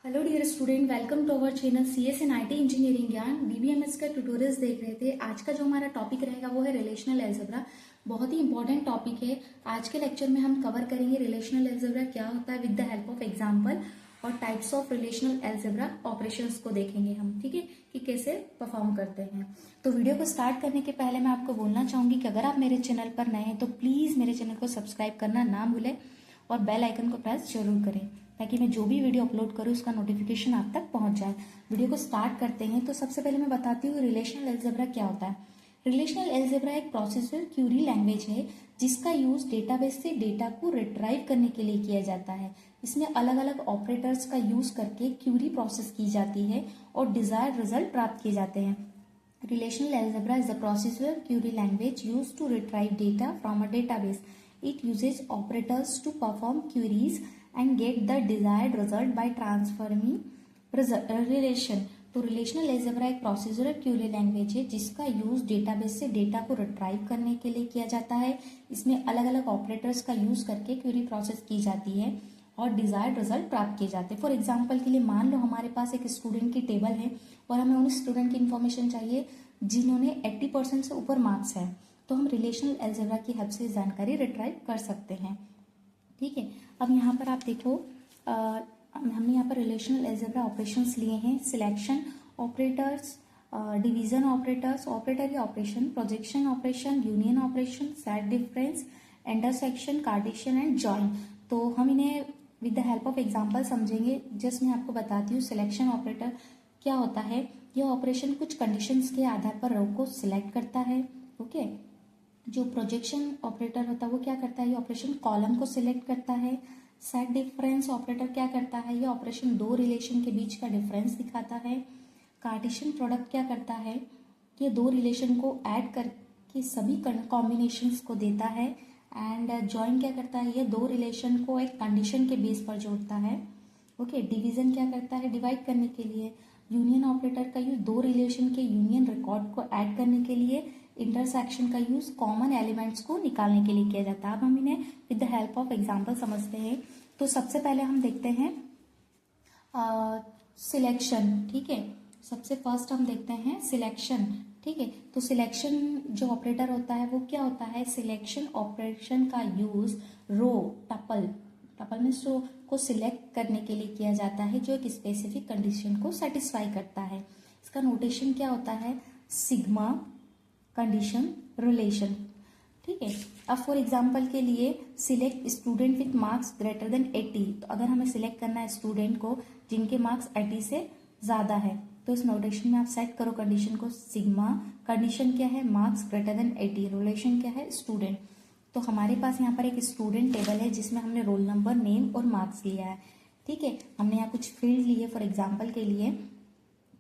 Hello dear student, welcome to our channel CS and IT engineering Gyan. DBMS का tutorials देख रहे थे। आज का जो हमारा टॉपिक रहेगा वो है रिलेशनल अलजेब्रा। बहुत ही इंपॉर्टेंट टॉपिक है। आज के लेक्चर में हम कवर करेंगे रिलेशनल अलजेब्रा क्या होता है with the help of example और types of relational algebra operations को देखेंगे हम, ठीक है, कि कैसे परफॉर्म करते हैं। तो वीडियो को स्टार्ट करने के पहले मैं आपको बोलना चाहूंगी कि अगर आप मेरे चैनल पर नए हैं तो प्लीज मेरे चैनल को सब्सक्राइब करना ना भूलें और बेल आइकन को प्रेस जरूर करें ताकि मैं जो भी वीडियो अपलोड करूँ उसका नोटिफिकेशन आप तक पहुंच जाए। वीडियो को स्टार्ट करते हैं। तो सबसे पहले मैं बताती हूँ रिलेशनल अलजेब्रा क्या होता है। रिलेशनल अलजेब्रा एक प्रोसेसर क्यूरी लैंग्वेज है जिसका यूज डेटाबेस से डेटा को रिट्राइव करने के लिए किया जाता है। इसमें अलग अलग ऑपरेटर्स का यूज करके क्यूरी प्रोसेस की जाती है और डिजायर्ड रिजल्ट प्राप्त किए जाते हैं। Relational algebra is the procedure query language used to retrieve data from a database. It uses operators to perform queries and get the desired result by transforming relation. तो relational algebra एक procedural Curie language है जिसका use database से data को retrieve करने के लिए किया जाता है। इसमें अलग अलग ऑपरेटर्स का यूज करके क्यूरी प्रोसेस की जाती है और डिजायर्ड रिजल्ट प्राप्त किए जाते हैं। फॉर एग्जाम्पल के लिए मान लो हमारे पास एक स्टूडेंट की टेबल है और हमें उन स्टूडेंट की इन्फॉर्मेशन चाहिए जिन्होंने 80% से ऊपर मार्क्स है, तो हम रिलेशनल अलजेब्रा की हेल्प से जानकारी रिट्राइव कर सकते हैं। ठीक है, अब यहाँ पर आप देखो, हमने यहाँ पर रिलेशनल अलजेब्रा ऑपरेशंस लिए हैं। Selection operators, division operators, operator या operation, projection operation, union operation, set difference, intersection, Cartesian and join. तो हम इन्हें with the help of example समझेंगे। जस्ट मैं आपको बताती हूँ सिलेक्शन ऑपरेटर क्या होता है। यह ऑपरेशन कुछ कंडीशंस के आधार पर रो को सिलेक्ट करता है। ओके, जो प्रोजेक्शन ऑपरेटर होता है वो क्या करता है, ये ऑपरेशन कॉलम को सिलेक्ट करता है। सेट डिफरेंस ऑपरेटर क्या करता है, ये ऑपरेशन दो रिलेशन के बीच का डिफरेंस दिखाता है। कार्टेशियन प्रोडक्ट क्या करता है, ये दो रिलेशन को ऐड करके सभी कॉम्बिनेशंस को देता है। एंड जॉइन क्या करता है, ये दो रिलेशन को एक कंडीशन के बेस पर जोड़ता है। ओके, डिवीजन क्या करता है, डिवाइड करने के लिए। यूनियन ऑपरेटर का यूज दो रिलेशन के यूनियन रिकॉर्ड को ऐड करने के लिए। इंटरसेक्शन का यूज कॉमन एलिमेंट्स को निकालने के लिए किया जाता है। अब हम इन्हें with the help of example समझते हैं। तो सबसे पहले हम देखते हैं सिलेक्शन। ठीक है, सबसे फर्स्ट हम देखते हैं सिलेक्शन। ठीक है, तो सिलेक्शन जो ऑपरेटर होता है वो क्या होता है, सिलेक्शन ऑपरेशन का यूज रो टपल में रो को सिलेक्ट करने के लिए किया जाता है जो एक स्पेसिफिक कंडीशन को सेटिस्फाई करता है। इसका नोटेशन क्या होता है, सिग्मा कंडीशन रिलेशन। ठीक है, अब फॉर एग्जांपल के लिए select student with marks greater than 80। तो अगर हमें सिलेक्ट करना है स्टूडेंट को जिनके मार्क्स 80 से ज्यादा है, तो इस नोटेशन में आप सेट करो कंडीशन को सिग्मा, कंडीशन क्या है, मार्क्स ग्रेटर देन 80, रिलेशन क्या है, स्टूडेंट। तो हमारे पास यहाँ पर एक स्टूडेंट टेबल है जिसमें हमने रोल नंबर, नेम और मार्क्स लिया है। ठीक है, हमने यहाँ कुछ फील्ड लिए फॉर एग्जांपल के लिए।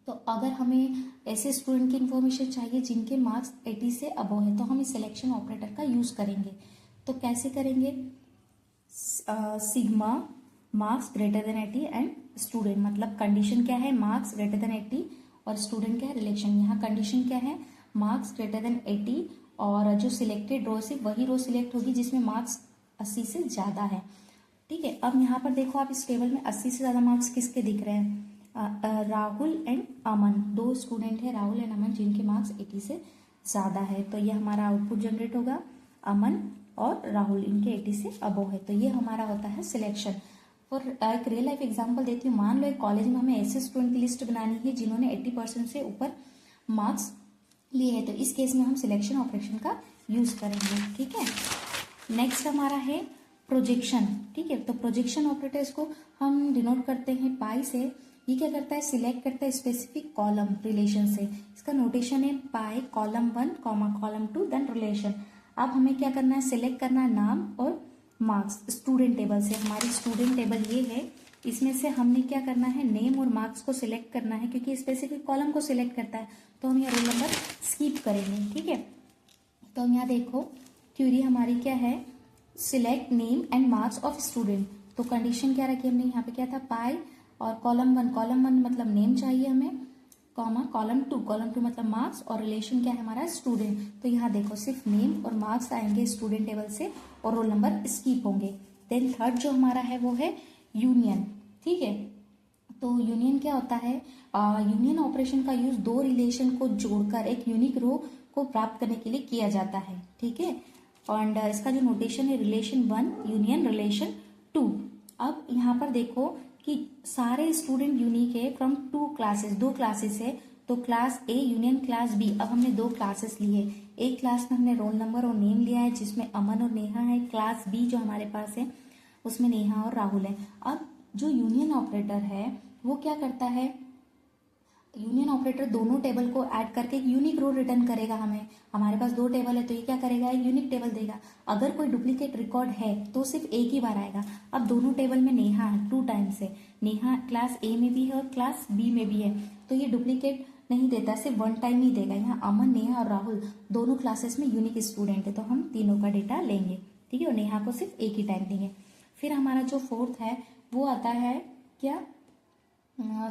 तो अगर हमें ऐसे स्टूडेंट की इन्फॉर्मेशन चाहिए जिनके मार्क्स 80 से अबव है तो हम इस सिलेक्शन ऑपरेटर का यूज करेंगे। तो कैसे करेंगे, sigma marks greater than 80 and student, मतलब कंडीशन क्या है, मार्क्स ग्रेटर देन 80 और स्टूडेंट क्या है, रिलेशन। यहाँ कंडीशन क्या है, मार्क्स ग्रेटर देन 80 और जो सिलेक्टेड रो से वही रो सिलेक्ट होगी जिसमें मार्क्स 80 से ज्यादा है। ठीक है, अब यहाँ पर देखो आप इस टेबल में 80 से ज्यादा मार्क्स किसके दिख रहे हैं, राहुल एंड अमन, दो स्टूडेंट है राहुल एंड अमन जिनके मार्क्स 80 से ज्यादा है। तो ये हमारा आउटपुट जनरेट होगा, अमन और राहुल इनके 80 से अबव है। तो ये हमारा होता है सिलेक्शन। और एक रियल लाइफ एग्जांपल देती हूँ। मान लो एक कॉलेज में हमें ऐसे स्टूडेंट की लिस्ट बनानी है जिन्होंने 80% से ऊपर मार्क्स लिए है, तो इस केस में हम सिलेक्शन ऑपरेशन का यूज करेंगे। ठीक है, नेक्स्ट हमारा है प्रोजेक्शन। ठीक है, तो प्रोजेक्शन ऑपरेटर्स को हम डिनोट करते हैं पाई से। ये क्या करता है, सिलेक्ट करता है स्पेसिफिक कॉलम रिलेशन से। इसका नोटेशन है पाई कॉलम 1 कॉलम 2 देन रिलेशन। अब हमें क्या करना है, सिलेक्ट करना है नाम और मार्क्स स्टूडेंट टेबल से। हमारी स्टूडेंट टेबल ये है, इसमें से हमने क्या करना है, नेम और मार्क्स को सिलेक्ट करना है क्योंकि स्पेसिफिक कॉलम को सिलेक्ट करता है। तो हम यहाँ रोल नंबर स्किप करेंगे। ठीक है, तो हम यहाँ देखो क्यूरी हमारी क्या है, select name and marks of student. तो कंडीशन क्या रखी हमने, यहाँ पे क्या था, पाई और कॉलम 1 मतलब नेम चाहिए हमें, कॉमा कॉलम 2 मतलब मार्क्स और रिलेशन क्या है हमारा, स्टूडेंट। तो यहाँ देखो सिर्फ नेम और मार्क्स आएंगे स्टूडेंट टेबल से और रोल नंबर स्किप होंगे। देन थर्ड जो हमारा है वो है यूनियन। ठीक है, तो यूनियन क्या होता है, यूनियन ऑपरेशन का यूज दो रिलेशन को जोड़कर एक यूनिक रो को प्राप्त करने के लिए किया जाता है, ठीक है। और इसका जो नोटेशन है रिलेशन 1 यूनियन रिलेशन 2। अब यहाँ पर देखो कि सारे स्टूडेंट यूनिक है फ्रॉम 2 क्लासेस, 2 क्लासेस है, तो class A union class B. अब हमने 2 क्लासेस लिए, एक क्लास में हमने रोल नंबर और नेम लिया है जिसमें अमन और नेहा है, क्लास बी जो हमारे पास है उसमें नेहा और राहुल है। अब जो यूनियन ऑपरेटर है वो क्या करता है, यूनियन ऑपरेटर दोनों टेबल को ऐड करके एक यूनिक रो रिटर्न करेगा हमें। हमारे पास 2 टेबल है तो ये क्या करेगा, एक यूनिक टेबल देगा। अगर कोई डुप्लीकेट रिकॉर्ड है तो सिर्फ एक ही बार आएगा। अब दोनों टेबल में नेहा है 2 टाइम्स है, नेहा क्लास ए में भी है और क्लास बी में भी है, तो ये डुप्लीकेट नहीं देता, सिर्फ 1 टाइम ही देगा। यहाँ अमन, नेहा और राहुल दोनों क्लासेस में यूनिक स्टूडेंट है तो हम तीनों का डेटा लेंगे, ठीक है, और नेहा को सिर्फ एक ही टाइम देंगे। फिर हमारा जो 4th है वो आता है क्या,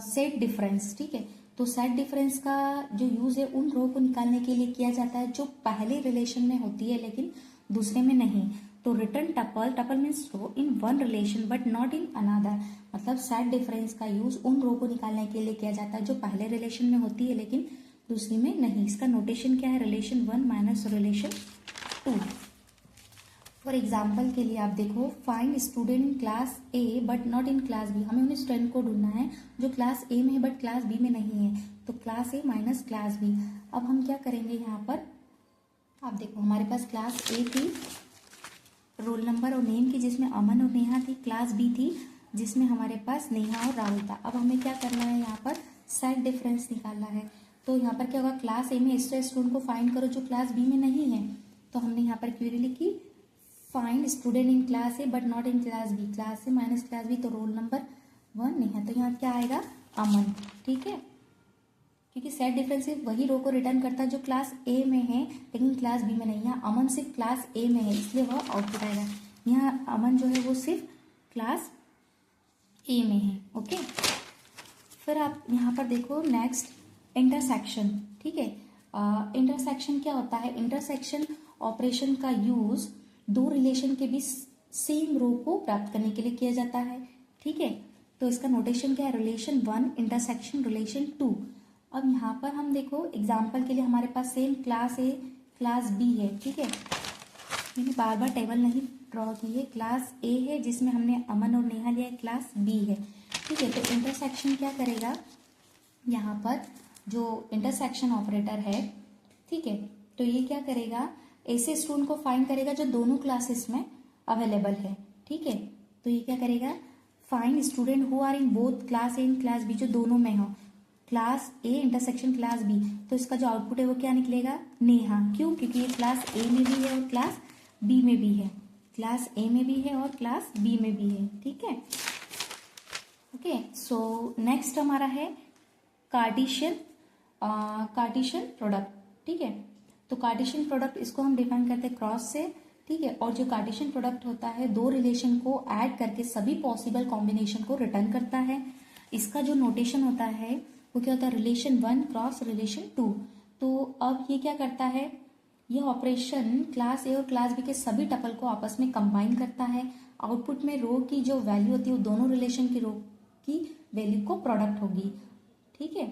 सेट डिफरेंस, ठीक है। तो सेट डिफरेंस का जो यूज है उन रो को निकालने के लिए किया जाता है जो पहले रिलेशन में होती है लेकिन दूसरे में नहीं। तो return tuple, tuple means row in one relation but not in another, मतलब सेट डिफरेंस का यूज उन रो को निकालने के लिए किया जाता है जो पहले रिलेशन में होती है लेकिन दूसरी में नहीं। इसका नोटेशन क्या है, relation 1 minus relation 2। For example के लिए आप देखो, find student in class A but not in class B. हमें उन स्टूडेंट को ढूंढना है जो क्लास ए में है बट क्लास बी में नहीं है, तो class A minus class B. अब हम क्या करेंगे, यहाँ पर आप देखो हमारे पास क्लास ए थी रोल नंबर और नेम की जिसमें अमन और नेहा थी, क्लास बी थी जिसमें हमारे पास नेहा और राहुल था। अब हमें क्या करना है, यहाँ पर सेट डिफरेंस निकालना है। तो यहाँ पर क्या होगा, क्लास ए में ऐसे स्टूडेंट को फाइंड करो जो क्लास बी में नहीं है। तो हमने यहाँ पर क्वेरी लिखी, find student in class A but not in class B, class A minus class B, तो रोल नंबर 1 नेहा, तो यहाँ क्या आएगा, अमन, ठीक है। क्योंकि सेट डिफरेंस सिर्फ वही रो को रिटर्न करता है जो क्लास ए में है लेकिन क्लास बी में नहीं। यहाँ अमन सिर्फ क्लास ए में है इसलिए वह आउटपुट आएगा। यहाँ अमन जो है वो सिर्फ क्लास ए में है, ओके। फिर आप यहाँ पर देखो नेक्स्ट इंटरसेक्शन, ठीक है। इंटरसेक्शन क्या होता है, इंटरसेक्शन ऑपरेशन का यूज दो रिलेशन के बीच सेम रो को प्राप्त करने के लिए किया जाता है, ठीक है। तो इसका नोटेशन क्या है, रिलेशन 1 इंटरसेक्शन रिलेशन 2। अब यहाँ पर हम देखो एग्जाम्पल के लिए हमारे पास same class a class b है, ठीक है। मैंने बार बार टेबल नहीं ड्रॉ की है, क्लास ए है जिसमें हमने अमन और नेहा लिया है, क्लास बी है, ठीक है। तो इंटरसेक्शन क्या करेगा, यहाँ पर जो इंटरसेक्शन ऑपरेटर है, ठीक है, तो ये क्या करेगा, ऐसे स्टूडेंट को फाइंड करेगा जो दोनों क्लासेस में अवेलेबल है, ठीक है। तो ये क्या करेगा, find student who are in both class A and class B, जो दोनों में हो, class A intersection class B. तो इसका जो आउटपुट है वो क्या निकलेगा, नेहा। क्यों, क्योंकि ये क्लास ए में भी है और क्लास बी में भी है, क्लास ए में भी है और क्लास बी में भी है, ठीक है, ओके। सो नेक्स्ट हमारा है कार्टेशियन प्रोडक्ट, ठीक है। तो कार्टेशियन प्रोडक्ट इसको हम डिफाइन करते हैं क्रॉस से, ठीक है। और जो कार्टेशियन प्रोडक्ट होता है दो रिलेशन को ऐड करके सभी पॉसिबल कॉम्बिनेशन को रिटर्न करता है। इसका जो नोटेशन होता है वो क्या होता है, रिलेशन 1 क्रॉस रिलेशन 2। तो अब ये क्या करता है, यह ऑपरेशन क्लास ए और क्लास बी के सभी टपल को आपस में कंबाइन करता है। आउटपुट में रो की जो वैल्यू होती है वो दोनों रिलेशन की रो की वैल्यू को प्रोडक्ट होगी, ठीक है।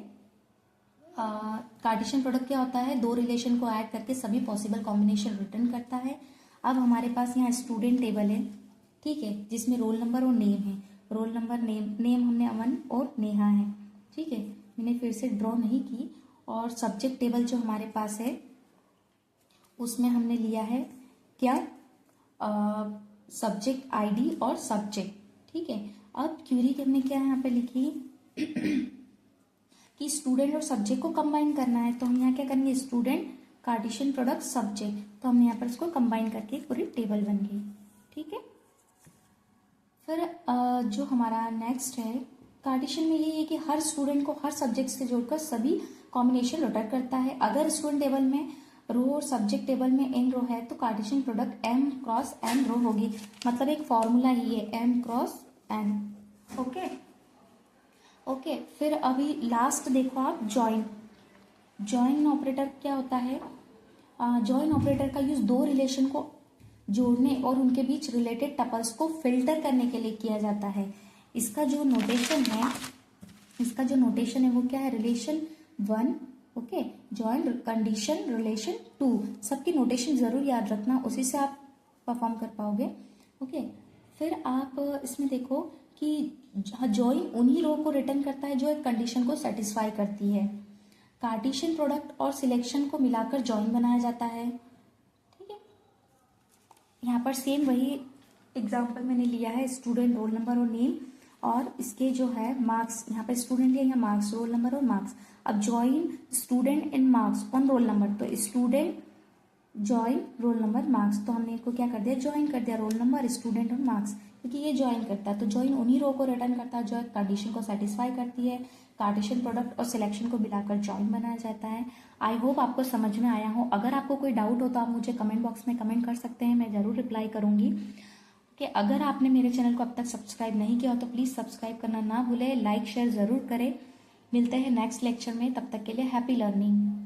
कार्टेशियन प्रोडक्ट क्या होता है, दो रिलेशन को ऐड करके सभी पॉसिबल कॉम्बिनेशन रिटर्न करता है। अब हमारे पास यहाँ स्टूडेंट टेबल है, ठीक है, जिसमें रोल नंबर और नेम है। रोल नंबर नेम हमने अमन और नेहा है, ठीक है, मैंने फिर से ड्रॉ नहीं की। और सब्जेक्ट टेबल जो हमारे पास है उसमें हमने लिया है क्या, सब्जेक्ट आईडी और सब्जेक्ट, ठीक है। अब क्यूरी हमने क्या यहाँ पे लिखी कि स्टूडेंट और सब्जेक्ट को कंबाइन करना है। तो हम यहाँ क्या करेंगे, स्टूडेंट कार्टेशियन प्रोडक्ट सब्जेक्ट, तो हमने यहाँ पर इसको कंबाइन करके पूरी टेबल बन गई, ठीक है। फिर जो हमारा नेक्स्ट है कार्टेशियन में, ये है कि हर स्टूडेंट को हर सब्जेक्ट से जोड़कर सभी कॉम्बिनेशन रिटर्न करता है। अगर स्टूडेंट टेबल में रो और सब्जेक्ट टेबल में एन रो है तो Cartesian product m cross n row होगी, मतलब एक फॉर्मूला ही है m cross n, okay okay. फिर अभी लास्ट देखो आप, जॉइन ऑपरेटर क्या होता है, जॉइन ऑपरेटर का यूज दो रिलेशन को जोड़ने और उनके बीच रिलेटेड टपल्स को फिल्टर करने के लिए किया जाता है। इसका जो नोटेशन है इसका जो नोटेशन है वो क्या है, relation 1, okay, join condition relation 2, सबकी नोटेशन जरूर याद रखना, उसी से आप परफॉर्म कर पाओगे, ओके। फिर आप इसमें देखो कि जॉइन उन्हीं रो को रिटर्न करता है जो एक कंडीशन को सेटिस्फाई करती है। कार्टेशियन प्रोडक्ट और सिलेक्शन को मिलाकर जॉइन बनाया जाता है, ठीक है। यहाँ पर सेम वही एग्जाम्पल मैंने लिया है, स्टूडेंट, रोल नंबर और नेम, और इसके जो है मार्क्स, यहाँ पे स्टूडेंट लिया, यहाँ मार्क्स, रोल नंबर और मार्क्स। अब join student and marks on roll number, तो student join roll number marks, तो हमने इसको क्या कर दिया, ज्वाइन कर दिया रोल नंबर स्टूडेंट और मार्क्स, क्योंकि ये ज्वाइन करता है। तो ज्वाइन उन्हीं रो को रिटर्न करता है जो कंडीशन को सेटिस्फाई करती है। कार्टेशियन प्रोडक्ट और सिलेक्शन को मिलाकर ज्वाइन बनाया जाता है। आई होप आपको समझ में आया हो। अगर आपको कोई डाउट हो तो आप मुझे कमेंट बॉक्स में कमेंट कर सकते हैं, मैं ज़रूर रिप्लाई करूंगी। कि अगर आपने मेरे चैनल को अब तक सब्सक्राइब नहीं किया हो तो प्लीज़ सब्सक्राइब करना ना भूलें, लाइक शेयर ज़रूर करें। मिलते हैं नेक्स्ट लेक्चर में, तब तक के लिए हैप्पी लर्निंग।